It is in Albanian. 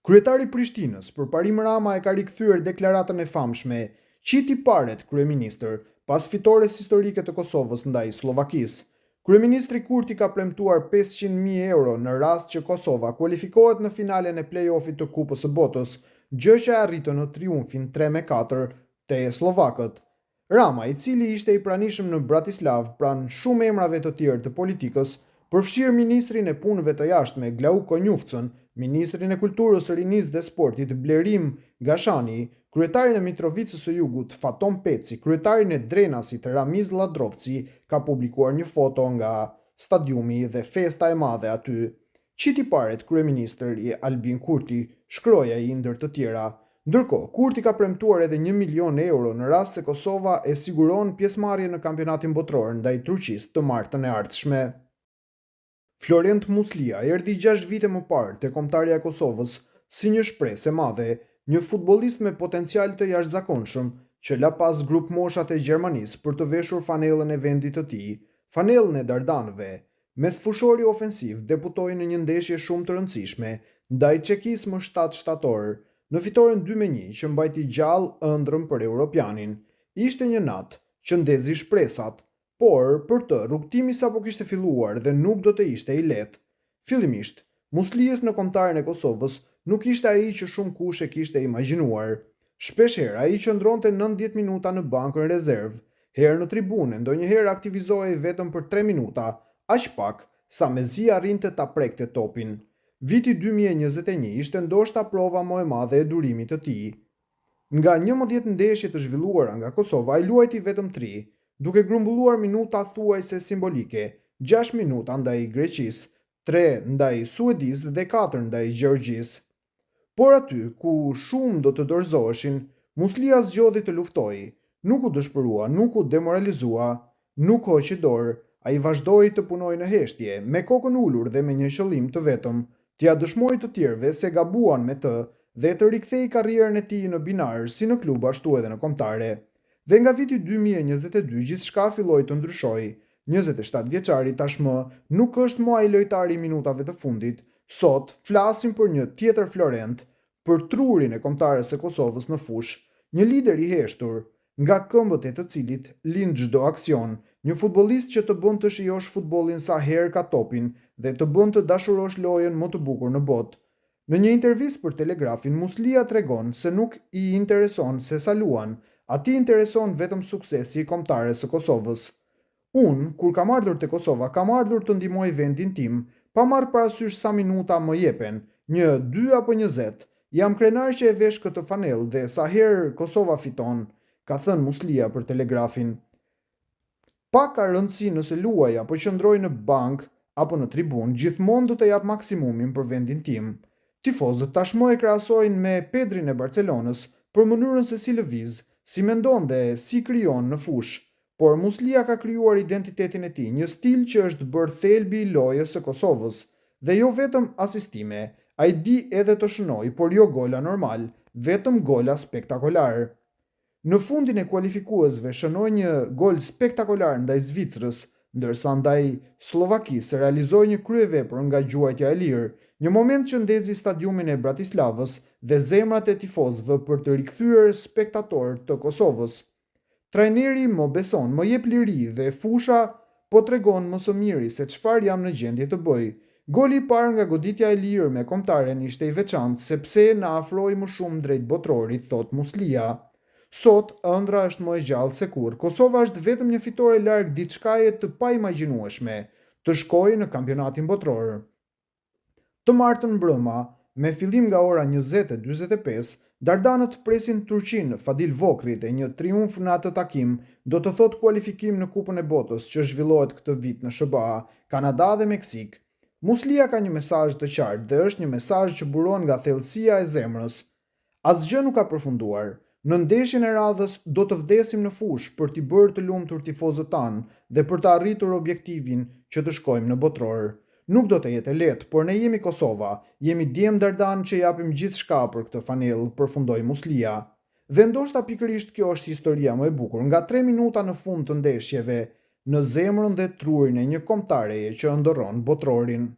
Kryetari i Prishtinës, përparim Rama e ka rikthyer deklaratën e famshme "Qiti paret, kryeministër", pas fitores historike të Kosovës ndaj Slovakisë. Kryeministri Kurti ka premtuar 500.000 euro në rast që Kosova kualifikohet në finalen e play-offit të Kupës së Botës, gjë që arritën në triumfin 3-4 te slovakët. Rama, i cili ishte i pranishëm në Bratislav pranë shumë emrave të tjerë të politikës, përfshirë ministrin e punëve të jashtme Glauko Njufcën, ministrin e kulturës, rinisë dhe sportit Blerim Gashani, kryetarin e Mitrovicës së Jugut Faton Peci, kryetarin e Drenasit Ramiz Ladrovci, ka publikuar një foto nga stadiumi dhe festa e madhe aty. Qiti paret, kryeministër i Albin Kurti, shkroi ai ndër të tjera. Ndërkohë, Kurti ka premtuar edhe 1 milion euro në rast se Kosova e siguron pjesëmarrje në kampionatin botror ndaj Turqisë të martën e ardhshme. Florent Muslia erdhi 6 vite më parë te kombëtarja e Kosovës si një shpresë e madhe, një futbollist me potencial të jashtëzakonshëm që la pas grup moshat e Gjermanisë për të veshur fanellën e vendit të tij, fanellën e Dardanëve. Mesfushori ofensiv debutoi në një ndeshje shumë të rëndësishme ndaj Çekisë më 7 shtator, në fitoren 2-1 që mbajti gjallë ëndrrën për Europianin. Ishte një natë që ndezi shpresat, por për të rrugtimi sapo kishte filluar dhe nuk do të ishte i lehtë. Fillimisht, Muslijes në kombëtarin e Kosovës nuk ishte ai që shumë kush e kishte imagjinuar. Shpeshherë ai qëndronte 90 minuta në bankën rezervë, herë në tribune, ndonjëherë aktivizohej vetëm për 3 minuta, aq pak sa mezi arrinte ta prekte topin. Viti 2021 ishte ndoshta prova më e madhe e durimit të tij. Nga 11 ndeshje të zhvilluara nga Kosova, ai luajti vetëm 3, duke grumbulluar minuta thuajse simbolike, 6 minuta ndaj Greqisë, 3 ndaj Suedisë dhe 4 ndaj Gjeorgjisë. Por aty ku shumë do të dorëzoheshin, Muslia zgjodhi të luftojë, nuk u dëshpërua, nuk u demoralizua, nuk hoqi dorë, ai vazhdoi të punojë në heshtje, me kokën ulur dhe me një qëllim të vetëm, t'ia dëshmojë të tjerëve se gabuan me të dhe të rikthej karrierën e tij në binar si në klub ashtu edhe në kombëtare. Dhe nga viti 2022 gjithçka filloi të ndryshojë. 27 vjeçari tashmë nuk është më ai lojtari i minutave të fundit. Sot flasim për një tjetër Florent, për trurin e kombëtares së Kosovës në fushë, një lider i heshtur, nga këmbët e të cilit lind çdo aksion, një futbollist që të bën të shijosh futbollin sa herë ka topin dhe të bën të dashurosh lojën më të bukur në botë. Në një intervistë për Telegrafin, Muslia tregon se nuk i intereson se sa luan, ati intereson vetëm suksesi i kombëtares së Kosovës. Unë, kur kam ardhur te Kosova, kam ardhur të ndihmoj vendin tim, pa marrë parasysh sa minuta më jepen, 1, 2 apo 20. Jam krenar që e vesh këtë fanell dhe sa herë Kosova fiton, ka thënë Muslia për Telegrafin. Pa ka rëndësi nëse luaj apo qëndroj në bank apo në tribun, gjithmonë do të jap maksimumin për vendin tim. Tifozët tashmë e krahasojnë me Pedrin e Barcelonës për mënyrën se si lëviz, si mendon dhe si krijon në fushë, por Muslia ka krijuar identitetin e tij, një stil që është bërë thelbi i lojës së Kosovës, dhe jo vetëm asistime, ai di edhe të shënoj, por jo gola normal, vetëm gola spektakolar. Në fundin e kualifikuesve shënoi një gol spektakolar ndaj Zvicrës, ndërsa ndaj Slovakisë realizoi një kryevepër nga gjuajtja e lirë, një moment që ndezi stadiumin e Bratislavës dhe zemrat e tifozëve për të rikthyer spektatorët të Kosovës. Trajneri më beson, më jep liri dhe fusha po tregon më së miri se çfarë jam në gjendje të bëj. Goli i parë nga goditja e lirë me kombëtaren ishte i veçantë sepse na afroi më shumë drejt botrorit, thot Muslia. Sot ëndra është më e gjallë se kur. Kosova është vetëm një fitore larg diçkaje të paimagjinueshme, të shkojë në kampionatin botror. Të martën mbrëma, me fillim nga ora 20:45, Dardanët presin Turqinë në Fadil Vokri dhe një triumf në atë takim do të thotë kualifikim në Kupën e Botës që zhvillohet këtë vit në SBA, Kanada dhe Meksik. Muslia ka një mesazh të qartë dhe është një mesazh që buron nga thellësia e zemrës. Asgjë nuk ka përfunduar. Në ndeshjen e radhës do të vdesim në fushë për t'i bërë të lumtur tifozët tanë dhe për të arritur objektivin që të shkojmë në botror. Nuk do të jetë lehtë, por ne jemi Kosova, jemi djem Dardan që japim gjithçka për këtë fanellë, përfundoi Muslia. Dhe ndoshta pikërisht kjo është historia më e bukur, nga 3 minuta në fund të ndeshjeve, në zemrën dhe trurin e një kombëtareje që ëndërron botrorin.